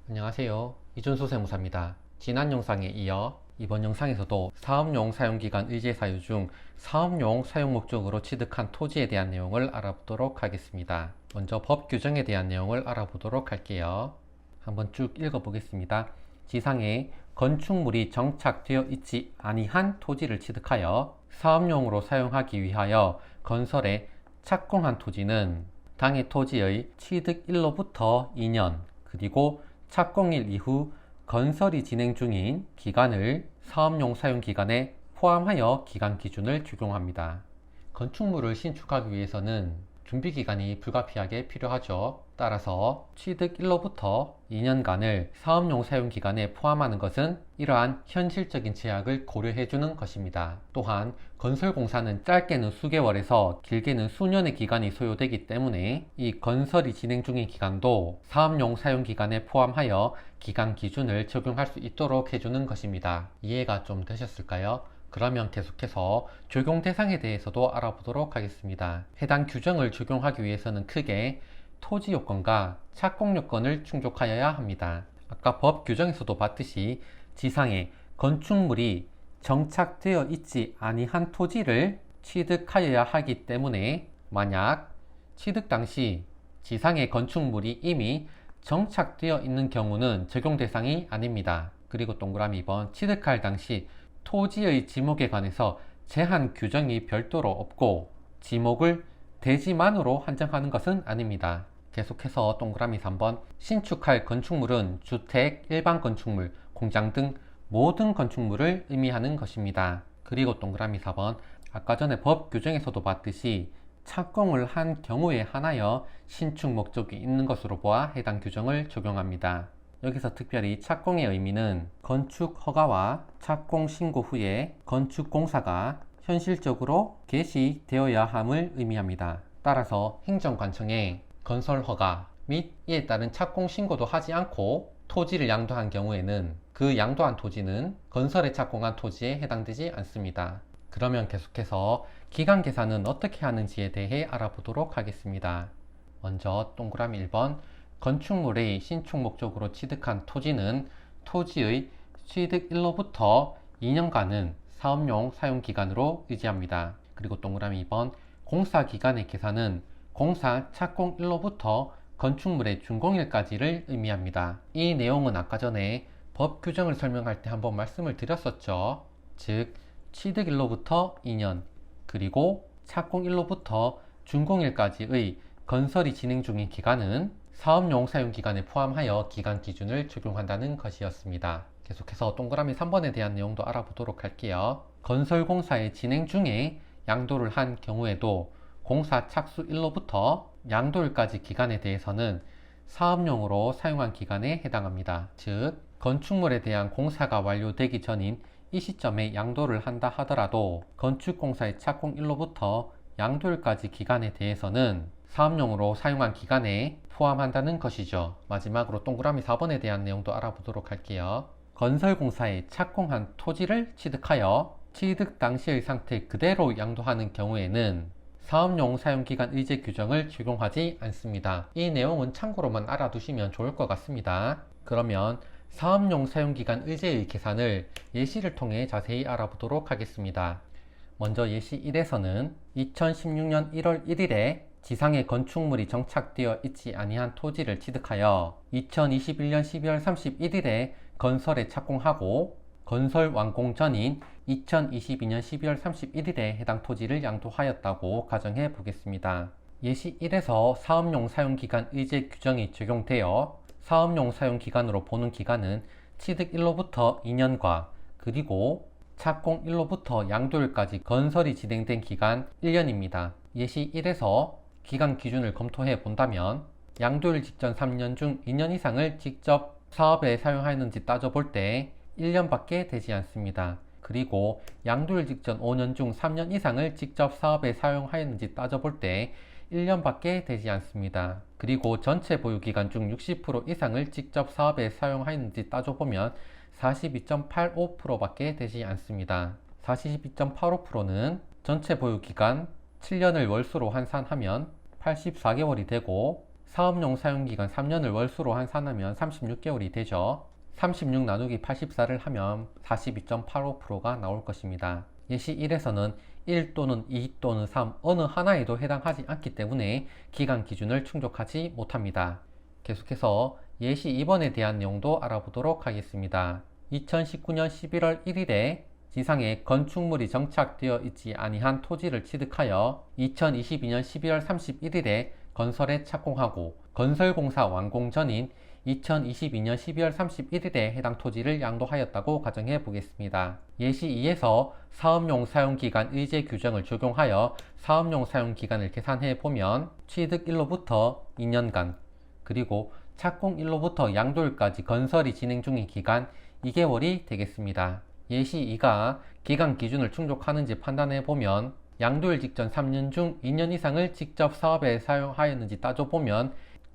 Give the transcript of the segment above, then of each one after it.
안녕하세요. 이준수 세무사입니다. 지난 영상에 이어 이번 영상에서도 사업용 사용기간 의제사유 중 사업용 사용 목적으로 취득한 토지에 대한 내용을 알아보도록 하겠습니다. 먼저 법 규정에 대한 내용을 알아보도록 할게요. 한번 쭉 읽어보겠습니다. 지상에 건축물이 정착되어 있지 아니한 토지를 취득하여 사업용으로 사용하기 위하여 건설에 착공한 토지는 당해 토지의 취득일로부터 2년 그리고 착공일 이후 건설이 진행 중인 기간을 사업용 사용기간에 포함하여 기간 기준을 적용합니다. 건축물을 신축하기 위해서는 준비기간이 불가피하게 필요하죠. 따라서 취득일로부터 2년간을 사업용 사용기간에 포함하는 것은 이러한 현실적인 제약을 고려해주는 것입니다. 또한 건설공사는 짧게는 수개월에서 길게는 수년의 기간이 소요되기 때문에 이 건설이 진행 중인 기간도 사업용 사용기간에 포함하여 기간 기준을 적용할 수 있도록 해주는 것입니다. 이해가 좀 되셨을까요? 그러면 계속해서 적용 대상에 대해서도 알아보도록 하겠습니다. 해당 규정을 적용하기 위해서는 크게 토지 요건과 착공 요건을 충족하여야 합니다. 아까 법 규정에서도 봤듯이 지상에 건축물이 정착되어 있지 아니한 토지를 취득하여야 하기 때문에 만약 취득 당시 지상의 건축물이 이미 정착되어 있는 경우는 적용 대상이 아닙니다. 그리고 동그라미 2번 취득할 당시 토지의 지목에 관해서 제한 규정이 별도로 없고 지목을 대지만으로 한정하는 것은 아닙니다. 계속해서 동그라미 3번 신축할 건축물은 주택, 일반 건축물, 공장 등 모든 건축물을 의미하는 것입니다. 그리고 동그라미 4번 아까 전에 법 규정에서도 봤듯이 착공을 한 경우에 한하여 신축 목적이 있는 것으로 보아 해당 규정을 적용합니다. 여기서 특별히 착공의 의미는 건축 허가와 착공 신고 후에 건축공사가 현실적으로 개시되어야 함을 의미합니다. 따라서 행정관청에 건설 허가 및 이에 따른 착공 신고도 하지 않고 토지를 양도한 경우에는 그 양도한 토지는 건설에 착공한 토지에 해당되지 않습니다. 그러면 계속해서 기간 계산은 어떻게 하는지에 대해 알아보도록 하겠습니다. 먼저 동그라미 1번 건축물의 신축 목적으로 취득한 토지는 토지의 취득일로부터 2년간은 사업용 사용기간으로 의지합니다. 그리고 동그라미 2번 공사기간의 계산은 공사 착공일로부터 건축물의 준공일까지를 의미합니다. 이 내용은 아까 전에 법 규정을 설명할 때 한번 말씀을 드렸었죠. 즉 취득일로부터 2년 그리고 착공일로부터 준공일까지의 건설이 진행 중인 기간은 사업용 사용기간에 포함하여 기간 기준을 적용한다는 것이었습니다. 계속해서 동그라미 3번에 대한 내용도 알아보도록 할게요. 건설공사의 진행 중에 양도를 한 경우에도 공사 착수일로부터 양도일까지 기간에 대해서는 사업용으로 사용한 기간에 해당합니다. 즉 건축물에 대한 공사가 완료되기 전인 이 시점에 양도를 한다 하더라도 건축공사의 착공일로부터 양도일까지 기간에 대해서는 사업용으로 사용한 기간에 포함한다는 것이죠. 마지막으로 동그라미 4번에 대한 내용도 알아보도록 할게요. 건설공사에 착공한 토지를 취득하여 취득 당시의 상태 그대로 양도하는 경우에는 사업용 사용기간 의제 규정을 적용하지 않습니다. 이 내용은 참고로만 알아두시면 좋을 것 같습니다. 그러면 사업용 사용기간 의제의 계산을 예시를 통해 자세히 알아보도록 하겠습니다. 먼저 예시 1에서는 2016년 1월 1일에 지상의 건축물이 정착되어 있지 아니한 토지를 취득하여 2021년 12월 31일에 건설에 착공하고 건설 완공 전인 2022년 12월 31일에 해당 토지를 양도하였다고 가정해 보겠습니다. 예시 1에서 사업용 사용기간 의제 규정이 적용되어 사업용 사용기간으로 보는 기간은 취득일로부터 2년과 그리고 착공일로부터 양도일까지 건설이 진행된 기간 1년입니다. 예시 1에서 기간 기준을 검토해 본다면 양도일 직전 3년 중 2년 이상을 직접 사업에 사용하였는지 따져볼 때 1년밖에 되지 않습니다. 그리고 양도일 직전 5년 중 3년 이상을 직접 사업에 사용하였는지 따져볼 때 1년밖에 되지 않습니다. 그리고 전체 보유기간 중 60% 이상을 직접 사업에 사용하였는지 따져보면 42.85%밖에 되지 않습니다. 42.85%는 전체 보유기간 7년을 월수로 환산하면 84개월이 되고 사업용 사용기간 3년을 월수로 환산하면 36개월이 되죠. 36 나누기 84를 하면 42.85%가 나올 것입니다. 예시 1에서는 1 또는 2 또는 3 어느 하나에도 해당하지 않기 때문에 기간 기준을 충족하지 못합니다. 계속해서 예시 2번에 대한 내용도 알아보도록 하겠습니다. 2019년 11월 1일에 지상에 건축물이 정착되어 있지 아니한 토지를 취득하여 2022년 12월 31일에 건설에 착공하고 건설공사 완공 전인 2022년 12월 31일에 해당 토지를 양도하였다고 가정해 보겠습니다. 예시 2에서 사업용 사용기간 의제 규정을 적용하여 사업용 사용기간을 계산해 보면 취득일로부터 2년간 그리고 착공일로부터 양도일까지 건설이 진행 중인 기간 2개월이 되겠습니다. 예시 2가 기간 기준을 충족하는지 판단해 보면 양도일 직전 3년 중 2년 이상을 직접 사업에 사용하였는지 따져보면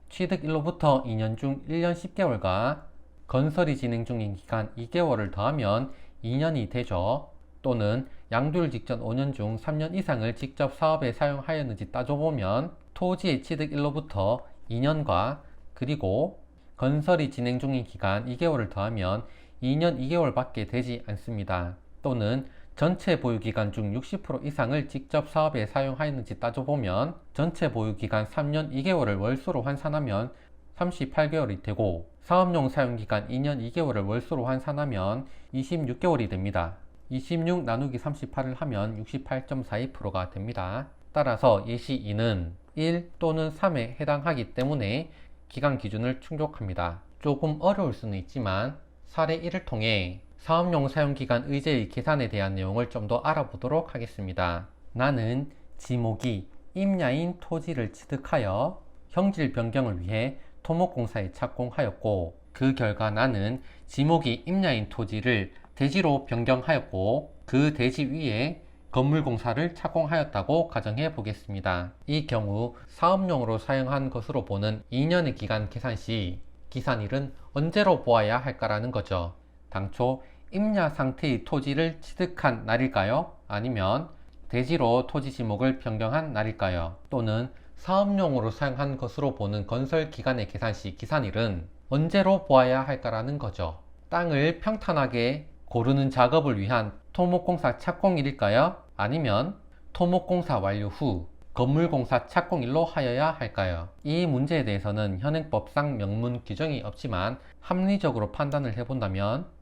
취득일로부터 2년 중 1년 10개월과 건설이 진행 중인 기간 2개월을 더하면 2년이 되죠. 또는 양도일 직전 5년 중 3년 이상을 직접 사업에 사용하였는지 따져보면 토지의 취득일로부터 2년과 그리고 건설이 진행 중인 기간 2개월을 더하면 2년 2개월밖에 되지 않습니다. 또는 전체 보유기간 중 60% 이상을 직접 사업에 사용하였는지 따져보면 전체 보유기간 3년 2개월을 월수로 환산하면 38개월이 되고 사업용 사용기간 2년 2개월을 월수로 환산하면 26개월이 됩니다. 26 나누기 38을 하면 68.42%가 됩니다. 따라서 예시 2는 1 또는 3에 해당하기 때문에 기간 기준을 충족합니다. 조금 어려울 수는 있지만 사례 1을 통해 사업용 사용기간 의제의 계산에 대한 내용을 좀 더 알아보도록 하겠습니다. 나는 지목이 임야인 토지를 취득하여 형질 변경을 위해 토목공사에 착공하였고 그 결과 나는 지목이 임야인 토지를 대지로 변경하였고 그 대지 위에 건물공사를 착공하였다고 가정해 보겠습니다. 이 경우 사업용으로 사용한 것으로 보는 2년의 기간 계산 시 기산일은 언제로 보아야 할까라는 거죠. 당초 임야 상태의 토지를 취득한 날일까요? 아니면 대지로 토지 지목을 변경한 날일까요? 또는 사업용으로 사용한 것으로 보는 건설 기간의 계산 시 기산일은 언제로 보아야 할까라는 거죠. 땅을 평탄하게 고르는 작업을 위한 토목공사 착공일일까요? 아니면 토목공사 완료 후 건물공사 착공일로 하여야 할까요? 이 문제에 대해서는 현행법상 명문 규정이 없지만 합리적으로 판단을 해본다면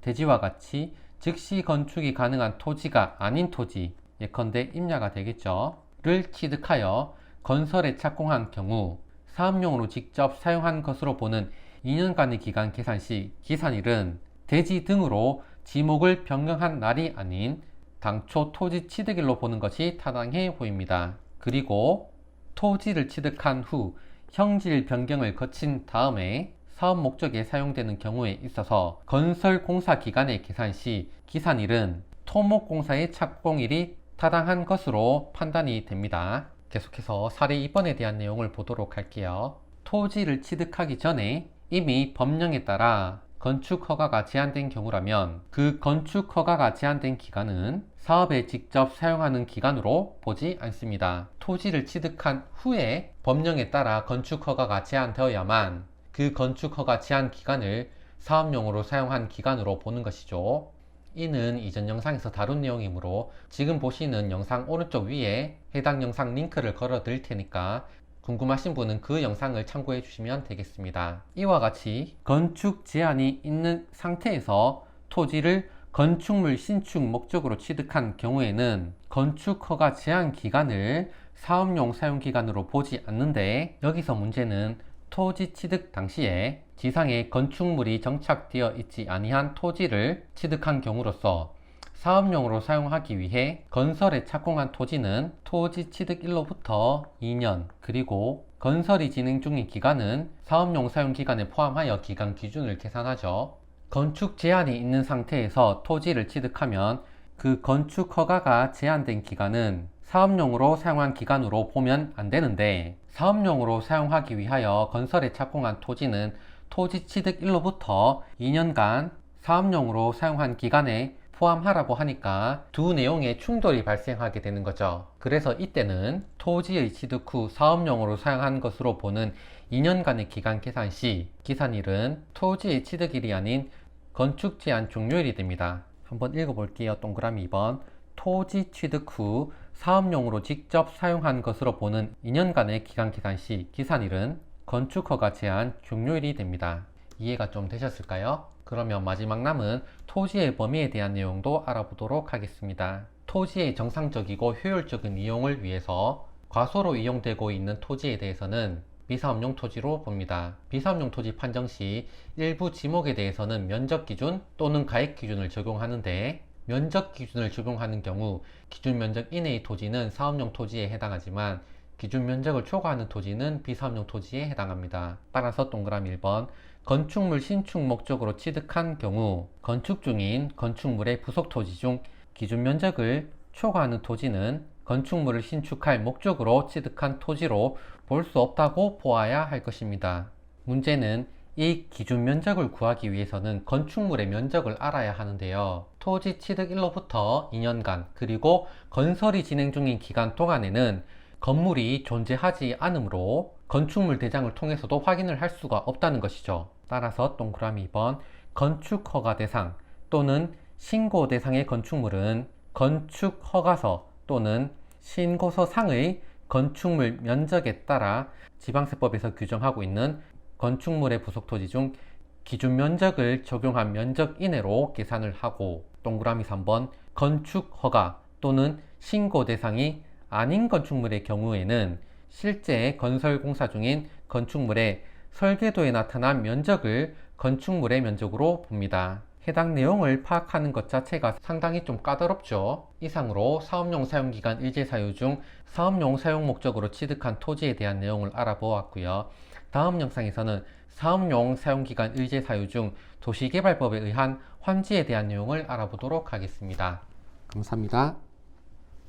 대지와 같이 즉시 건축이 가능한 토지가 아닌 토지, 예컨대 임야가 되겠죠. 를 취득하여 건설에 착공한 경우 사업용으로 직접 사용한 것으로 보는 2년간의 기간 계산 시 기산일은 대지 등으로 지목을 변경한 날이 아닌 당초 토지 취득일로 보는 것이 타당해 보입니다. 그리고 토지를 취득한 후 형질 변경을 거친 다음에 사업 목적에 사용되는 경우에 있어서 건설 공사 기간의 계산 시 기산일은 토목공사의 착공일이 타당한 것으로 판단이 됩니다. 계속해서 사례 2번에 대한 내용을 보도록 할게요. 토지를 취득하기 전에 이미 법령에 따라 건축 허가가 제한된 경우라면 그 건축 허가가 제한된 기간은 사업에 직접 사용하는 기간으로 보지 않습니다. 토지를 취득한 후에 법령에 따라 건축 허가가 제한되어야만 그 건축 허가 제한 기간을 사업용으로 사용한 기간으로 보는 것이죠. 이는 이전 영상에서 다룬 내용이므로 지금 보시는 영상 오른쪽 위에 해당 영상 링크를 걸어 드릴 테니까 궁금하신 분은 그 영상을 참고해 주시면 되겠습니다. 이와 같이 건축 제한이 있는 상태에서 토지를 건축물 신축 목적으로 취득한 경우에는 건축 허가 제한 기간을 사업용 사용 기간으로 보지 않는데 여기서 문제는 토지 취득 당시에 지상에 건축물이 정착되어 있지 아니한 토지를 취득한 경우로서 사업용으로 사용하기 위해 건설에 착공한 토지는 토지 취득일로부터 2년 그리고 건설이 진행 중인 기간은 사업용 사용 기간에 포함하여 기간 기준을 계산하죠. 건축 제한이 있는 상태에서 토지를 취득하면 그 건축 허가가 제한된 기간은 사업용으로 사용한 기간으로 보면 안 되는데 사업용으로 사용하기 위하여 건설에 착공한 토지는 토지 취득일로부터 2년간 사업용으로 사용한 기간에 포함하라고 하니까 두 내용의 충돌이 발생하게 되는 거죠. 그래서 이때는 토지의 취득 후 사업용으로 사용한 것으로 보는 2년간의 기간 계산 시 기산일은 토지의 취득일이 아닌 건축 제한 종료일이 됩니다. 한번 읽어볼게요. 동그라미 2번. 토지 취득 후 사업용으로 직접 사용한 것으로 보는 2년간의 기간 계산 시 기산일은 건축허가 제한 종료일이 됩니다. 이해가 좀 되셨을까요? 그러면 마지막 남은 토지의 범위에 대한 내용도 알아보도록 하겠습니다. 토지의 정상적이고 효율적인 이용을 위해서 과소로 이용되고 있는 토지에 대해서는 비사업용 토지로 봅니다. 비사업용 토지 판정 시 일부 지목에 대해서는 면적 기준 또는 가액 기준을 적용하는데, 면적 기준을 적용하는 경우 기준 면적 이내의 토지는 사업용 토지에 해당하지만 기준 면적을 초과하는 토지는 비사업용 토지에 해당합니다. 따라서 동그라미 1번. 건축물 신축 목적으로 취득한 경우 건축 중인 건축물의 부속 토지 중 기준 면적을 초과하는 토지는 건축물을 신축할 목적으로 취득한 토지로 볼 수 없다고 보아야 할 것입니다. 문제는 이 기준 면적을 구하기 위해서는 건축물의 면적을 알아야 하는데요. 토지 취득일로부터 2년간 그리고 건설이 진행 중인 기간 동안에는 건물이 존재하지 않으므로 건축물 대장을 통해서도 확인을 할 수가 없다는 것이죠. 따라서 동그라미 2번. 건축허가 대상 또는 신고 대상의 건축물은 건축허가서 또는 신고서상의 건축물 면적에 따라 지방세법에서 규정하고 있는 건축물의 부속토지 중 기준 면적을 적용한 면적 이내로 계산을 하고, 동그라미 3번. 건축허가 또는 신고 대상이 아닌 건축물의 경우에는 실제 건설 공사 중인 건축물의 설계도에 나타난 면적을 건축물의 면적으로 봅니다. 해당 내용을 파악하는 것 자체가 상당히 좀 까다롭죠. 이상으로 사업용 사용기간 의제사유 중 사업용 사용 목적으로 취득한 토지에 대한 내용을 알아보았고요. 다음 영상에서는 사업용 사용기간 의제사유 중 도시개발법에 의한 환지에 대한 내용을 알아보도록 하겠습니다. 감사합니다.